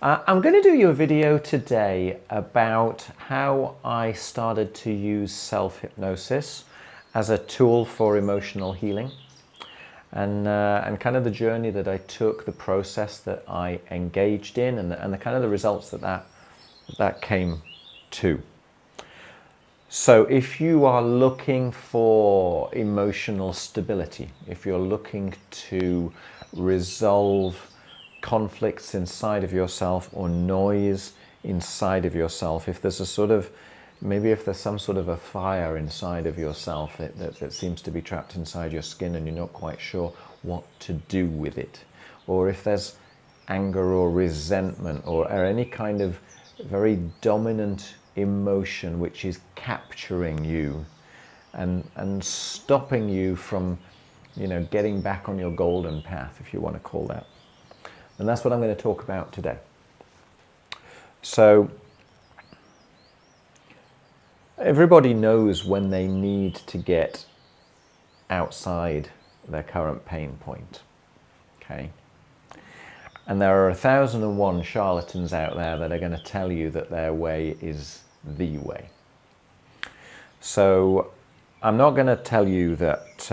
I'm going to do you a video today about how I started to use self-hypnosis as a tool for emotional healing and kind of the journey that I took, the process that I engaged in and the kind of the results that came to. So if you are looking for emotional stability, if you're looking to resolve conflicts inside of yourself or noise inside of yourself, if there's a sort of, maybe if there's some sort of a fire inside of yourself that seems to be trapped inside your skin and you're not quite sure what to do with it, or if there's anger or resentment or any kind of very dominant emotion which is capturing you and stopping you from, getting back on your golden path, if you want to call that. And that's what I'm going to talk about today. So everybody knows when they need to get outside their current pain point, okay? And there are 1,001 charlatans out there that are going to tell you that their way is the way. So I'm not going to tell you that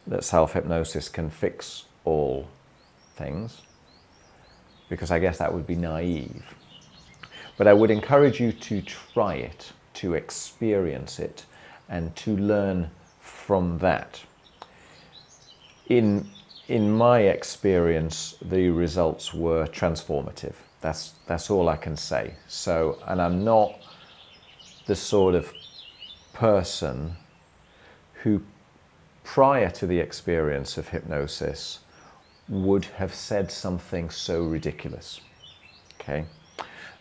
that self-hypnosis can fix all things, because I guess that would be naive. But I would encourage you to try it, to experience it, and to learn from that. In my experience, the results were transformative. That's all I can say. So, and I'm not the sort of person who, prior to the experience of hypnosis, would have said something so ridiculous. Okay,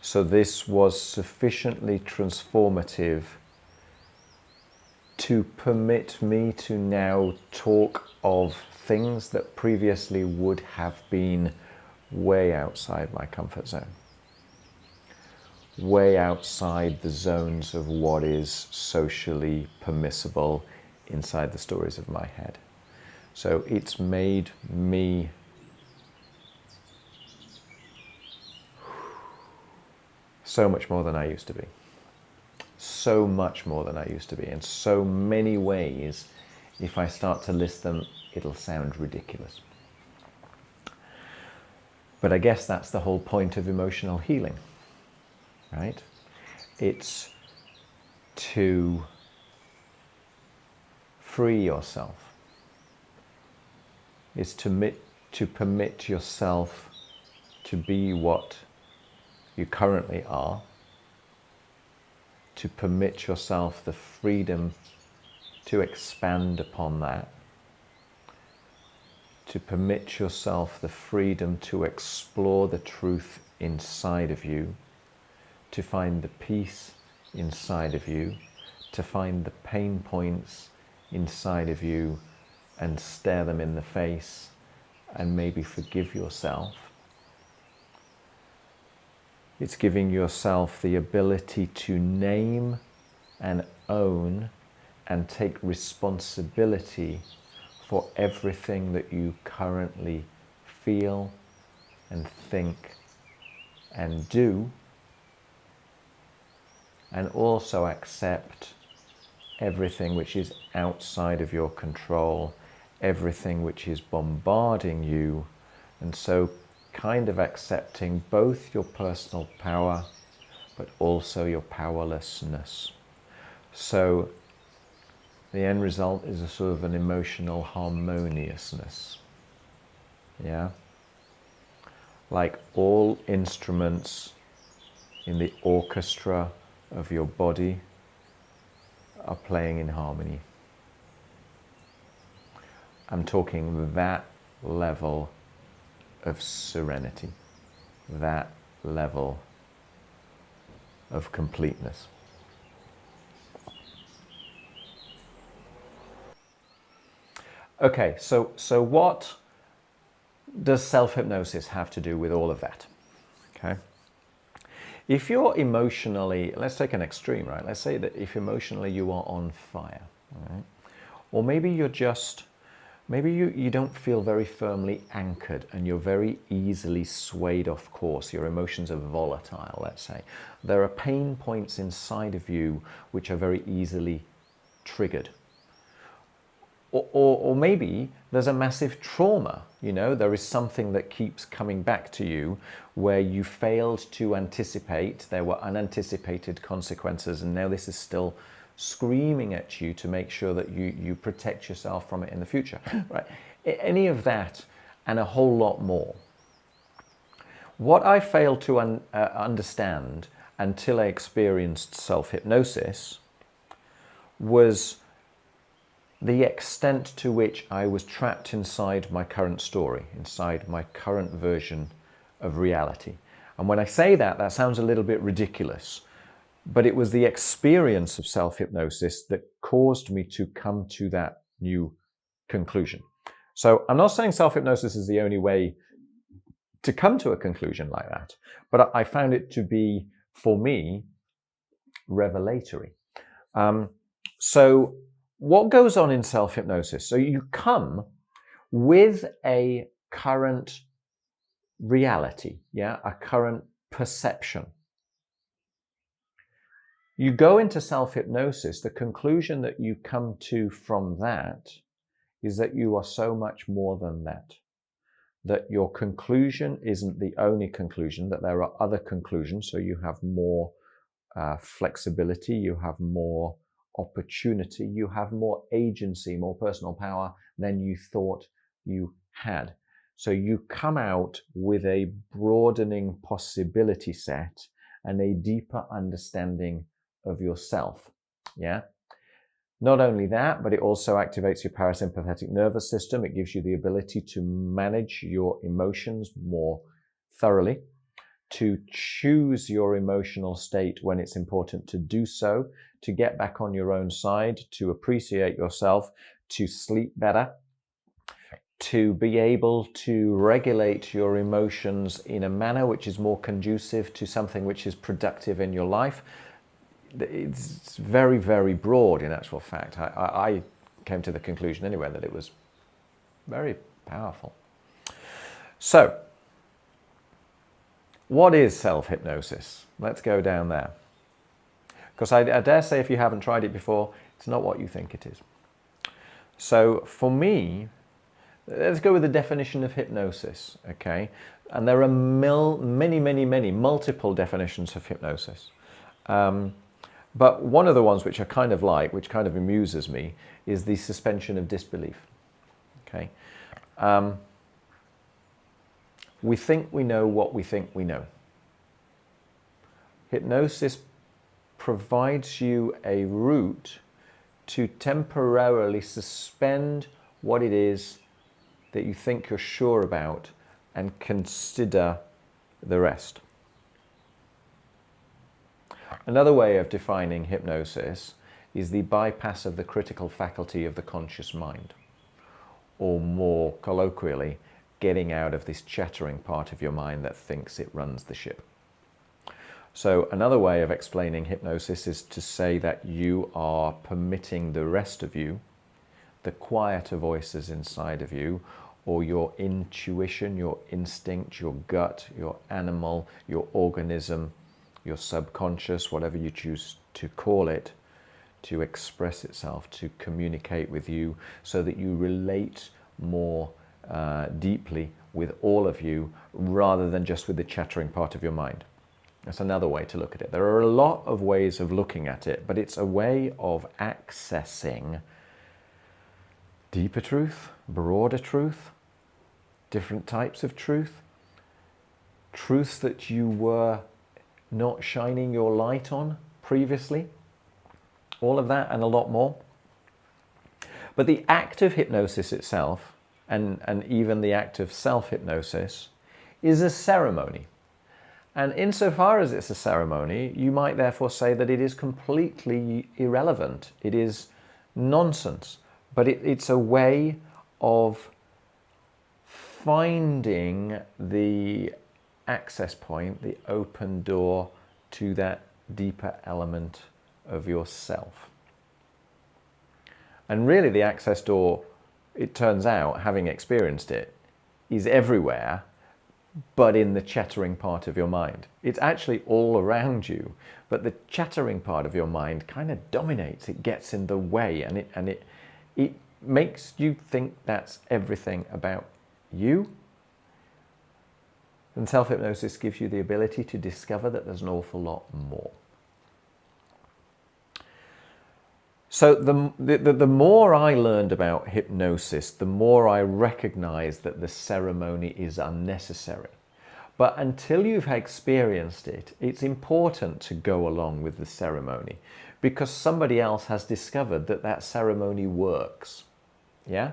so this was sufficiently transformative to permit me to now talk of things that previously would have been way outside my comfort zone, way outside the zones of what is socially permissible inside the stories of my head. So it's made me so much more than I used to be. So much more than I used to be. In so many ways, if I start to list them, it'll sound ridiculous. But I guess that's the whole point of emotional healing, right? It's to free yourself. Is to permit yourself to be what you currently are, to permit yourself the freedom to expand upon that, to permit yourself the freedom to explore the truth inside of you, to find the peace inside of you, to find the pain points inside of you and stare them in the face and maybe forgive yourself. It's giving yourself the ability to name and own and take responsibility for everything that you currently feel and think and do, and also accept everything which is outside of your control, everything which is bombarding you, and so kind of accepting both your personal power but also your powerlessness. So the end result is a sort of an emotional harmoniousness. Yeah? Like all instruments in the orchestra of your body are playing in harmony. I'm talking that level of serenity, that level of completeness. Okay, so what does self-hypnosis have to do with all of that? Okay. If you're emotionally, let's take an extreme, right? Let's say that if emotionally you are on fire, right? Or maybe you're just Maybe you don't feel very firmly anchored and you're very easily swayed off course. Your emotions are volatile, let's say. There are pain points inside of you which are very easily triggered. Or maybe there's a massive trauma, there is something that keeps coming back to you where you failed to anticipate, there were unanticipated consequences, and now this is still screaming at you to make sure that you protect yourself from it in the future, right? Any of that and a whole lot more. What I failed to understand until I experienced self-hypnosis was the extent to which I was trapped inside my current story, inside my current version of reality. And when I say that, that sounds a little bit ridiculous, but it was the experience of self-hypnosis that caused me to come to that new conclusion. So I'm not saying self-hypnosis is the only way to come to a conclusion like that, but I found it to be, for me, revelatory. So what goes on in self-hypnosis? So you come with a current reality, a current perception. You go into self-hypnosis, the conclusion that you come to from that is that you are so much more than that. That your conclusion isn't the only conclusion, that there are other conclusions, so you have more flexibility, you have more opportunity, you have more agency, more personal power than you thought you had. So you come out with a broadening possibility set and a deeper understanding of yourself. Not only that, but it also activates your parasympathetic nervous system. It gives you the ability to manage your emotions more thoroughly, to choose your emotional state when it's important to do so, to get back on your own side, to appreciate yourself, to sleep better, to be able to regulate your emotions in a manner which is more conducive to something which is productive in your life. It's very, very broad in actual fact. I came to the conclusion anyway that it was very powerful. So, what is self-hypnosis? Let's go down there. Because I dare say if you haven't tried it before, it's not what you think it is. So for me, let's go with the definition of hypnosis, okay? And there are many, multiple definitions of hypnosis. But one of the ones which I kind of like, which kind of amuses me, is the suspension of disbelief, okay? We think we know what we think we know. Hypnosis provides you a route to temporarily suspend what it is that you think you're sure about and consider the rest. Another way of defining hypnosis is the bypass of the critical faculty of the conscious mind, or more colloquially, getting out of this chattering part of your mind that thinks it runs the ship. So another way of explaining hypnosis is to say that you are permitting the rest of you, the quieter voices inside of you, or your intuition, your instinct, your gut, your animal, your organism, your subconscious, whatever you choose to call it, to express itself, to communicate with you so that you relate more deeply with all of you rather than just with the chattering part of your mind. That's another way to look at it. There are a lot of ways of looking at it, but it's a way of accessing deeper truth, broader truth, different types of truth, truths that you were not shining your light on previously, all of that and a lot more. But the act of hypnosis itself, and even the act of self-hypnosis, is a ceremony. And insofar as it's a ceremony, you might therefore say that it is completely irrelevant. It is nonsense. But it's a way of finding the access point, the open door to that deeper element of yourself. And really the access door it turns out, having experienced it, is everywhere, but in the chattering part of your mind. It's actually all around you, but the chattering part of your mind kind of dominates. It gets in the way, and it makes you think that's everything about you. And self-hypnosis gives you the ability to discover that there's an awful lot more. So the more I learned about hypnosis, the more I recognized that the ceremony is unnecessary. But until you've experienced it, it's important to go along with the ceremony, because somebody else has discovered that that ceremony works. Yeah?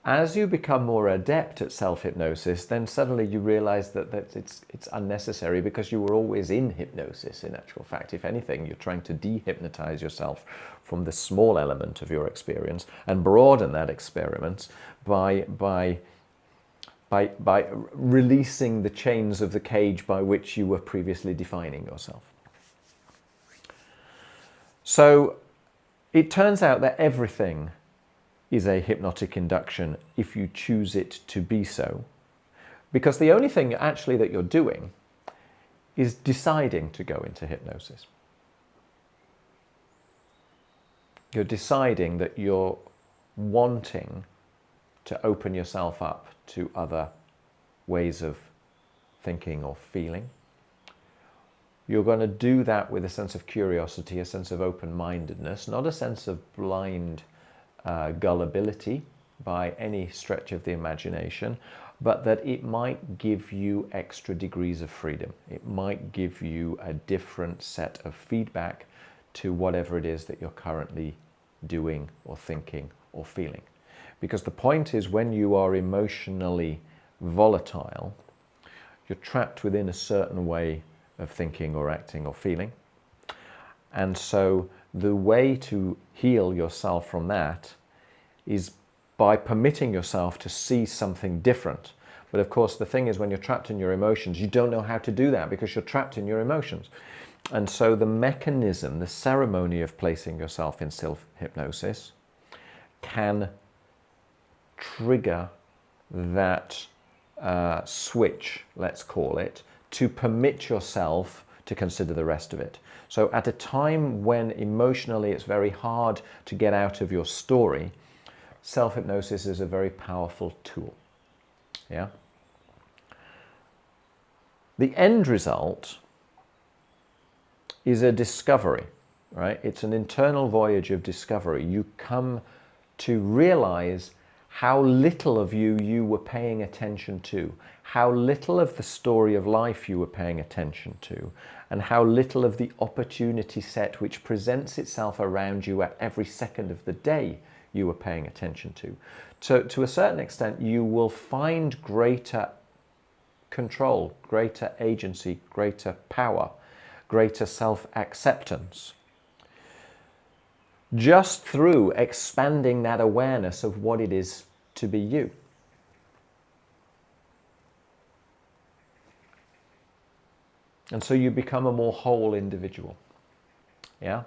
As you become more adept at self-hypnosis, then suddenly you realize that it's unnecessary, because you were always in hypnosis, in actual fact. If anything, you're trying to de-hypnotize yourself from the small element of your experience and broaden that experiment by releasing the chains of the cage by which you were previously defining yourself. So it turns out that everything is a hypnotic induction if you choose it to be so, because the only thing actually that you're doing is deciding to go into hypnosis. You're deciding that you're wanting to open yourself up to other ways of thinking or feeling. You're going to do that with a sense of curiosity, a sense of open-mindedness, not a sense of blind gullibility by any stretch of the imagination, but that it might give you extra degrees of freedom. It might give you a different set of feedback to whatever it is that you're currently doing or thinking or feeling. Because the point is, when you are emotionally volatile, you're trapped within a certain way of thinking or acting or feeling. And so the way to heal yourself from that is by permitting yourself to see something different. But of course, the thing is, when you're trapped in your emotions, you don't know how to do that because you're trapped in your emotions. And so the mechanism, the ceremony of placing yourself in self-hypnosis can trigger that switch, let's call it, to permit yourself to consider the rest of it. So at a time when emotionally it's very hard to get out of your story, self-hypnosis is a very powerful tool. Yeah. The end result is a discovery, right? It's an internal voyage of discovery. You come to realize how little of you were paying attention to, how little of the story of life you were paying attention to, and how little of the opportunity set which presents itself around you at every second of the day you were paying attention to. So to a certain extent, you will find greater control, greater agency, greater power, greater self-acceptance, just through expanding that awareness of what it is to be you. And so you become a more whole individual. Yeah?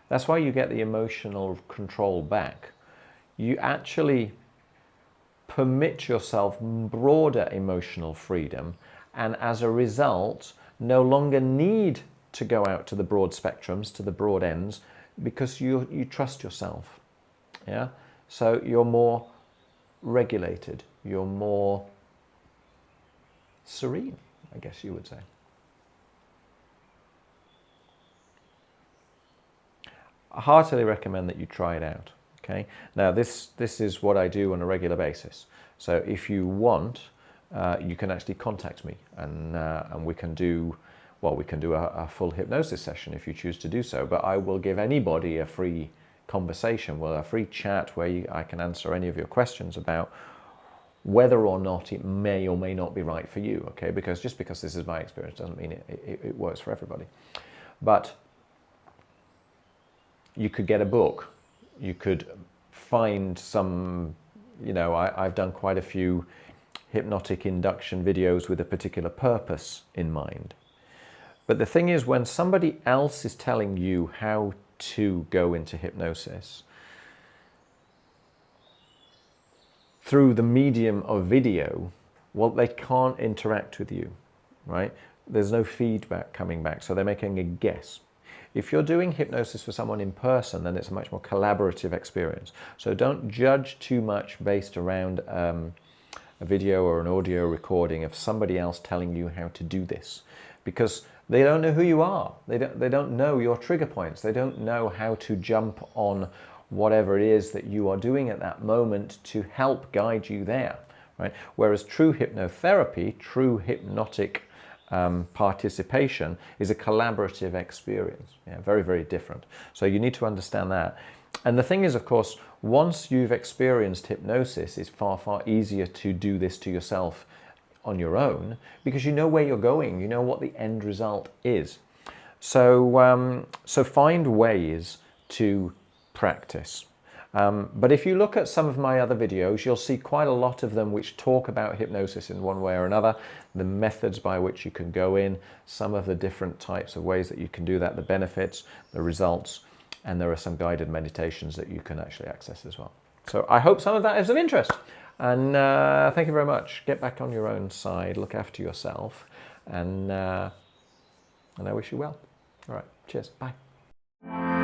That's why you get the emotional control back. You actually permit yourself broader emotional freedom, and as a result, no longer need to go out to the broad spectrums, to the broad ends, because you trust yourself. Yeah? So you're more regulated, you're more serene, I guess you would say. I heartily recommend that you try it out. Okay. Now this is what I do on a regular basis. So if you want, you can actually contact me, and we can do, well, we can do a full hypnosis session if you choose to do so. But I will give anybody a free conversation, well, a free chat where I can answer any of your questions about whether or not it may or may not be right for you. Okay, because just because this is my experience doesn't mean it works for everybody. But you could get a book. You could find some, you know, I've done quite a few hypnotic induction videos with a particular purpose in mind. But the thing is, when somebody else is telling you how to go into hypnosis, through the medium of video, well, they can't interact with you, right? There's no feedback coming back, so they're making a guess. If you're doing hypnosis for someone in person, then it's a much more collaborative experience. So don't judge too much based around a video or an audio recording of somebody else telling you how to do this, because they don't know who you are. They don't know your trigger points. They don't know how to jump on whatever it is that you are doing at that moment to help guide you there, right? Whereas true hypnotherapy, true hypnotic participation is a collaborative experience. Yeah, very, very different. So you need to understand that. And the thing is, of course, once you've experienced hypnosis, it's far, far easier to do this to yourself on your own, because you know where you're going, you know what the end result is. So, so find ways to practice. But if you look at some of my other videos, you'll see quite a lot of them which talk about hypnosis in one way or another, the methods by which you can go in, some of the different types of ways that you can do that, the benefits, the results, and there are some guided meditations that you can actually access as well. So I hope some of that is of interest. And thank you very much. Get back on your own side, look after yourself, and I wish you well. All right, cheers, bye.